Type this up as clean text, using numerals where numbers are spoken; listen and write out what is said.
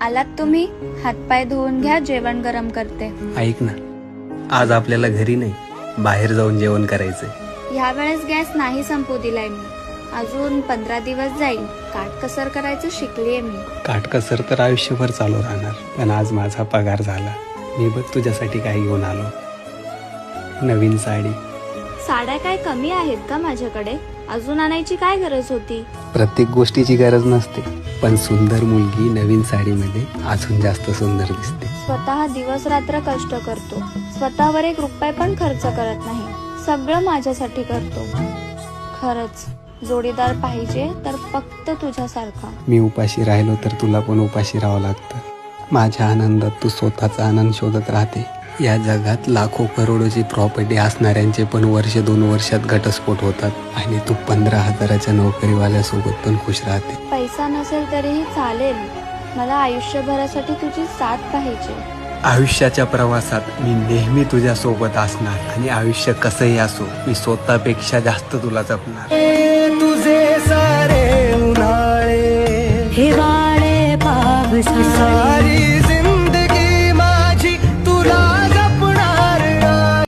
आलात तुम्ही? हातपाय धुवून घ्या, जेवण गरम करते. ऐक ना, आज आपल्याला घरी नाही बाहेर जाऊन जेवण करायचंय. ह्या वेळेस गॅस नाही संपू दिलाय मी. अजून 15 दिवस जाईल. काटकसर करायचं शिकलीये मी. काटकसर तर आयुष्यभर चालू राहणार, पण आज माझा पगार झाला. मी बघ तुझ्यासाठी काय घेऊन आलो. नवीन साडी. साड्या काय कमी आहेत का माझ्याकडे? अजून आणायची काय गरज होती? प्रत्येक गोष्टीची गरज नसते, पण सुंदर मुलगी नवीन साडीमध्ये अजून जास्त सुंदर दिसते. स्वतः दिवस रात्र कष्ट करतो, स्वतःवर 1 रुपया पण खर्च करत नाही. सगळं माझ्यासाठी करतो. खरंच जोडीदार पाहिजे तर फक्त तुझ्यासारखा. मी उपाशी राहिलो तर तुला पण उपाशी राहावं लागतं. माझ्या आनंदात तू स्वतःचा आनंद शोधत राहते. या जगात लाखो करोडोची प्रॉपर्टी असणाऱ्यांचे पण 1-2 वर्षात घटस्फोट होतात, आणि तू 15,000च्या नोकरीवाल्यासोबत पण खुश राहते. पैसा नसेल तरीही चालेल, मला आयुष्यभरासाठी तुझी साथ पाहिजे. आयुष्याच्या प्रवासात मी नेहमी तुझ्या सोबत असणार, आणि आयुष्य कसंही असो मी स्वतःपेक्षा जास्त तुला जपणार. तुझे सारे उन्हाळे हिवाळे पावसा